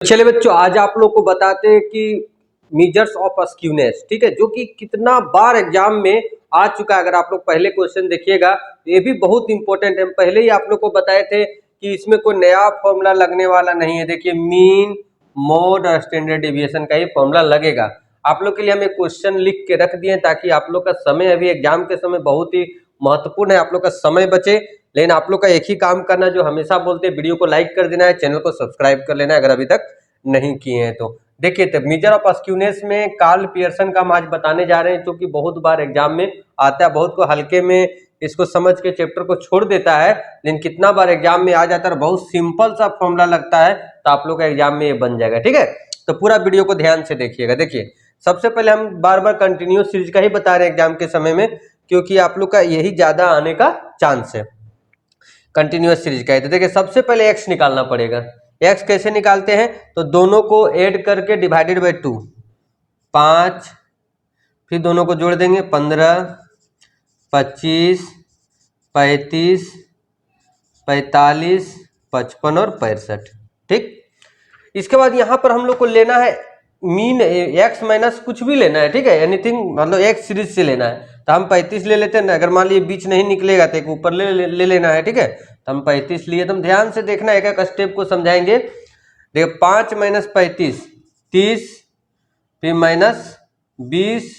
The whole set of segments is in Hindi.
चलिए बच्चों, आज आप लोग को बताते हैं कि मेजर्स ऑफ स्क्यूनेस, ठीक है, जो कि कितना बार एग्जाम में आ चुका है। अगर आप लोग पहले क्वेश्चन देखिएगा तो ये भी बहुत इंपॉर्टेंट है। हम पहले ही आप लोग को बताए थे कि इसमें कोई नया फॉर्मूला लगने वाला नहीं है। देखिए, मीन, मोड और स्टैंडर्ड डेविएशन का ही फॉर्मूला लगेगा। आप लोग के लिए हम एक क्वेश्चन लिख के रख दिए ताकि आप लोग का समय, अभी एग्जाम के समय बहुत ही महत्वपूर्ण है, आप लोग का समय बचे। लेकिन आप लोग का एक ही काम करना, जो हमेशा बोलते हैं, वीडियो को लाइक कर देना है, चैनल को सब्सक्राइब कर लेना है अगर अभी तक नहीं किए हैं तो। देखिए, तो मेजर ऑफ स्क्यूनेस में कार्ल पियर्सन का हम आज बताने जा रहे हैं, जो कि बहुत बार एग्जाम में आता है। बहुत को हल्के में इसको समझ के चैप्टर को छोड़ देता है, लेकिन कितना बार एग्जाम में आ जाता है, बहुत सिंपल सा फॉर्मूला लगता है, तो आप लोग का एग्जाम में ये बन जाएगा। ठीक है, तो पूरा वीडियो को ध्यान से देखिएगा। देखिए, सबसे पहले हम बार बार कंटिन्यूस सीरीज का ही बता रहे हैं एग्जाम के समय में, क्योंकि आप लोग का यही ज्यादा आने का चांस है कंटिन्यूस सीरीज का है। तो देखिए, सबसे पहले एक्स निकालना पड़ेगा। एक्स कैसे निकालते हैं, तो दोनों को ऐड करके डिवाइडेड बाई 2, 5, फिर दोनों को जोड़ देंगे 15, 25, 35, 45, 55 और 65। ठीक, इसके बाद यहाँ पर हम लोग को लेना है मीन एक्स माइनस कुछ भी लेना है। ठीक है, एनीथिंग, मतलब एक्स सीरीज से लेना है। तो हम 35 ले लेते हैं ना। अगर मान लीजिए बीच नहीं निकलेगा तो एक ऊपर ले लेना है। ठीक है, तो हम 35 लिए। तो हम ध्यान से देखना, एक एक स्टेप को समझाएंगे। देखिए, 5 माइनस 35 30, फिर माइनस 20,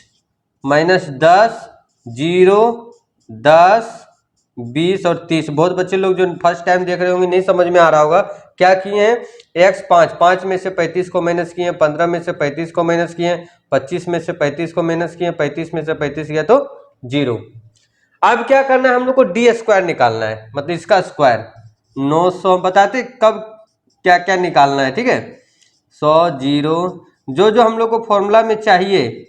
माइनस 10, 0, 10, 20 और 30। बहुत बच्चे लोग जो फर्स्ट टाइम देख रहे होंगे नहीं समझ में आ रहा होगा क्या किए हैं। एक्स 5 में से 35 को माइनस किए, 15 में से 35 को माइनस किए, 25 में से 35 को माइनस किए, 35 में से 35 किया तो 0। अब क्या करना है, हम लोग को डी स्क्वायर निकालना है, मतलब इसका स्क्वायर 900। बताते कब क्या क्या निकालना है। ठीक है, 100, 0, जो जो हम लोग को फॉर्मूला में चाहिए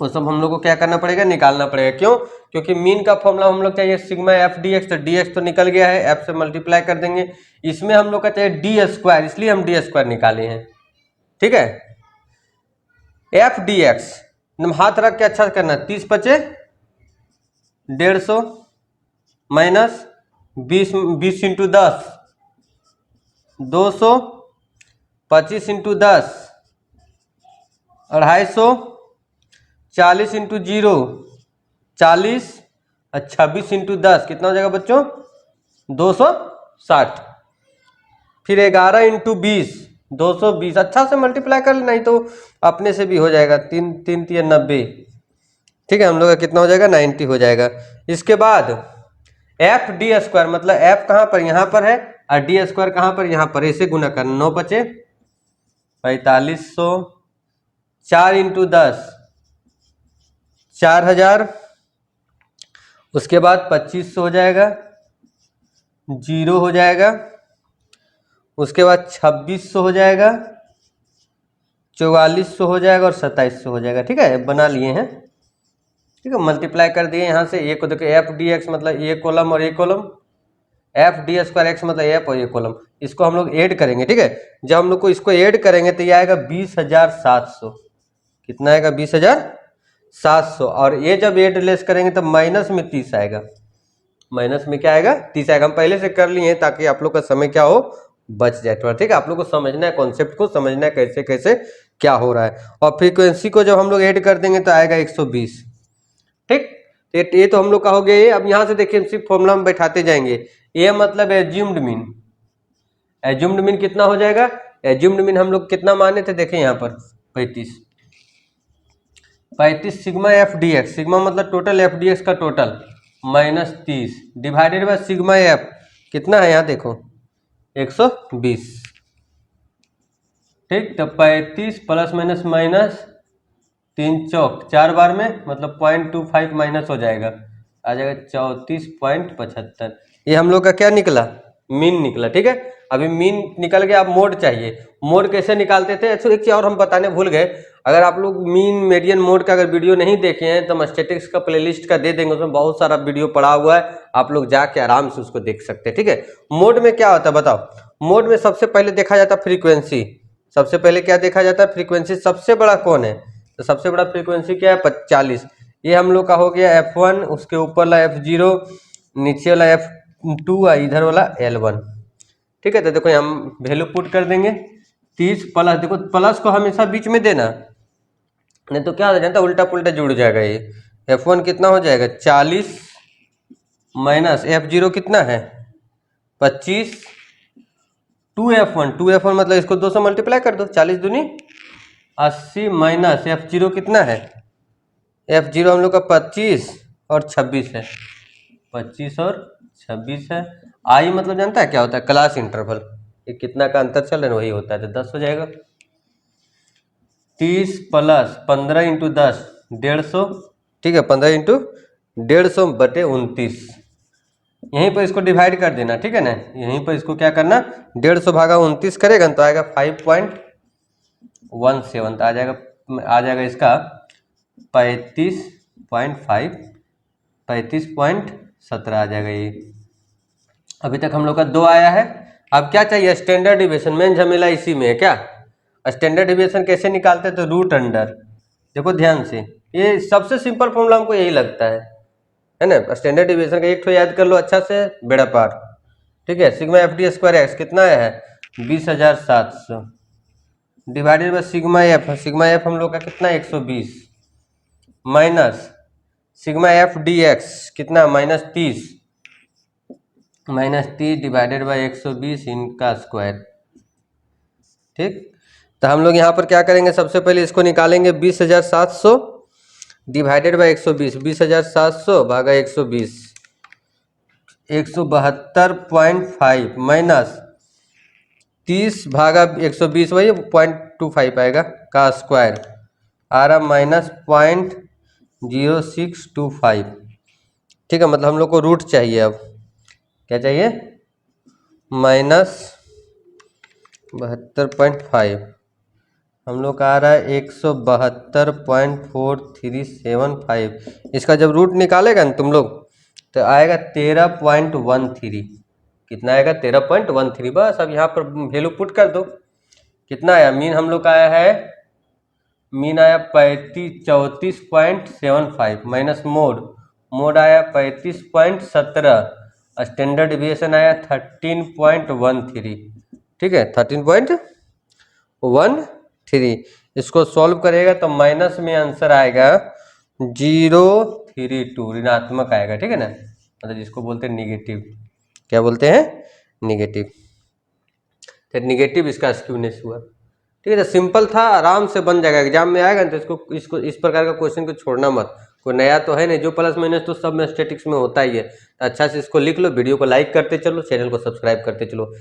वो सब हम लोग को क्या करना पड़ेगा, निकालना पड़ेगा। क्यों? क्योंकि मीन का फॉर्मूला हम लोग चाहिए सिग्मा एफ डी एक्स, तो डी एक्स तो निकल गया है, एफ से मल्टीप्लाई कर देंगे। इसमें हम लोग का चाहिए डी स्क्वायर, इसलिए हम डी स्क्वायर निकाले हैं। ठीक है, एफ डी एक्स हाथ रख के अच्छा करना, 30 बचे 150 माइनस 20 इंटू 10 200, 25 इंटू 10 250, 40 इंटू 0 40 और 26 इंटू 10 कितना हो जाएगा बच्चों, 260। फिर 11 इंटू 20 220। अच्छा से मल्टीप्लाई कर लेना, नहीं तो अपने से भी हो जाएगा। 3 3 3 90। ठीक है, हम लोग का कितना हो जाएगा, 90 हो जाएगा। इसके बाद एफ डी स्क्वायर, मतलब एफ कहाँ पर, यहाँ पर है, और डी स्क्वायर कहाँ पर, यहाँ पर। ऐसे गुना करना, 9 बचे 4500, 4 इंटू 10 4000, उसके बाद 2500 हो जाएगा, 0 हो जाएगा, उसके बाद 2600 हो जाएगा, 4400 हो जाएगा और 2700 हो जाएगा। ठीक है, बना लिए हैं। ठीक है, मल्टीप्लाई कर दिए यहाँ से। ए को देखो, एफ डी एक्स मतलब ए कॉलम और A column, F D square X मतलब एफ और ए कॉलम। इसको हम लोग ऐड करेंगे। ठीक है, जब हम लोग को इसको ऐड करेंगे तो ये आएगा 20,700। कितना आएगा, 20,700। और ये जब ऐड लेस करेंगे तो माइनस में 30 आएगा। माइनस में क्या आएगा, 30 आएगा। हम पहले से कर लिए हैं ताकि आप लोग का समय क्या हो, बच जाए थोड़ा। ठीक है, आप लोग को समझना है, कॉन्सेप्ट को समझना है, कैसे कैसे क्या हो रहा है। और फ्रीक्वेंसी को जब हम लोग ऐड कर देंगे तो आएगा 120। ठीक, ये तो हम लोग का हो गया। ये अब यहाँ से देखिए, सिर्फ फॉर्मूला में बैठाते जाएंगे। ये मतलब एज्यूम्ड मीन। एज्यूम्ड मीन कितना हो जाएगा, एज्यूम्ड मीन हम लोग कितना माने थे, देखें यहाँ पर 35 sigma F D x, sigma मतलब टोटल एफ डी एक्स का total, minus 30 divided by sigma F कितना है, यहाँ देखो 120। ठीक, तो 35 प्लस माइनस माइनस 3 चौक 4 बार में, मतलब 0.25 माइनस हो जाएगा, आ जाएगा 34.75। ये हम लोग का क्या निकला, मीन निकला। ठीक है, अभी मीन निकल गया, अब मोड चाहिए। मोड कैसे निकालते थे, एक चीज और हम बताने भूल गए। अगर आप लोग मीन मीडियन मोड का अगर वीडियो नहीं देखे हैं तो हम स्टैटिस्टिक्स का प्लेलिस्ट का दे देंगे, उसमें बहुत सारा वीडियो पड़ा हुआ है, आप लोग जाके आराम से उसको देख सकते हैं। ठीक है, मोड में क्या होता है बताओ। मोड में सबसे पहले देखा जाता है फ्रीक्वेंसी। सबसे पहले क्या देखा जाता है, फ्रीक्वेंसी। सबसे बड़ा कौन है, तो सबसे बड़ा फ्रीक्वेंसी क्या है, 40। ये हम लोग का हो गया F1, उसके ऊपर वाला F0, नीचे वाला F2 और इधर वाला L1। ठीक है, तो देखो हम वैल्यू पुट कर देंगे। 30 प्लस, देखो प्लस को हमेशा बीच में देना, नहीं तो क्या हो जाता है उल्टा पुल्टा जुड़ जाएगा ये। F1 कितना हो जाएगा 40 माइनस F0 कितना है 25, 2F1 मतलब इसको 2 से मल्टीप्लाई कर दो, 40 दूनी 80 माइनस F0 कितना है, F0 हम लोग का 25 और 26 है, 25 और 26 है। आई मतलब जानता है क्या होता है, क्लास इंटरवल, ये कितना का अंतर चल रहा है वही होता है, तो 10 हो जाएगा। 30 प्लस 15 इंटू 10 150, ठीक है, 15 इंटू 150 बटे 29, यहीं पर इसको डिवाइड कर देना, ठीक है ना, यहीं पर इसको क्या करना 150 भागा 29 करेगा तो आएगा 5.17, तो आ जाएगा इसका 35.17 आ जाएगा ये। अभी तक हम लोग का 2 आया है। अब क्या चाहिए, स्टैंडर्ड डिविएशन, मेन झमेला इसी में है। क्या स्टैंडर्ड डिविएशन कैसे निकालते हैं, तो रूट अंडर, देखो ध्यान से, ये सबसे सिंपल फॉर्मूला हमको यही लगता है ना। स्टैंडर्ड डिविएशन का एक तो याद कर लो अच्छा से, बेड़ा पार, ठीक है। सिग्मा FD स्क्वायर एक्स कितना आया है 20,700 डिवाइडेड बाय सिग्मा एफ हम लोग का कितना 120 माइनस सिग्मा FD एक्स कितना -30 डिवाइडेड बाय 120 इनका स्क्वायर, ठीक। तो हम लोग यहाँ पर क्या करेंगे, सबसे पहले इसको निकालेंगे 20,700 डिवाइडेड बाय 120, 20,700 भागा 120 172.5 माइनस 30 भागा 120 वही 0.25 आएगा का स्क्वायर आ रहा -0.0625, ठीक है। मतलब हम लोग को रूट चाहिए, अब क्या चाहिए -72.5, हम लोग का आ रहा है 172.4375। इसका जब रूट निकालेगा ना तुम लोग तो आएगा 13.13, कितना आएगा 13.13, बस। अब यहाँ पर वैल्यू पुट कर दो, कितना आया, मीन हम लोग का आया है, मीन आया 34.75 माइनस मोड आया 35.17, स्टैंडर्ड डिविएशन आया 13.13, ठीक है 13.13। इसको सॉल्व करेगा तो माइनस में आंसर आएगा 032, ऋणात्मक आएगा, ठीक है ना, मतलब जिसको बोलते हैं निगेटिव, क्या बोलते हैं निगेटिव, तो निगेटिव इसका स्क्यूनेस हुआ, ठीक है। तो सिंपल था, आराम से बन जाएगा, एग्जाम में आएगा तो इसको इस प्रकार का क्वेश्चन को छोड़ना मत, कोई नया तो है नहीं, जो प्लस माइनस तो सब में स्टैटिक्स में होता ही है। तो अच्छा से इसको लिख लो, वीडियो को लाइक करते चलो, चैनल को सब्सक्राइब करते चलो।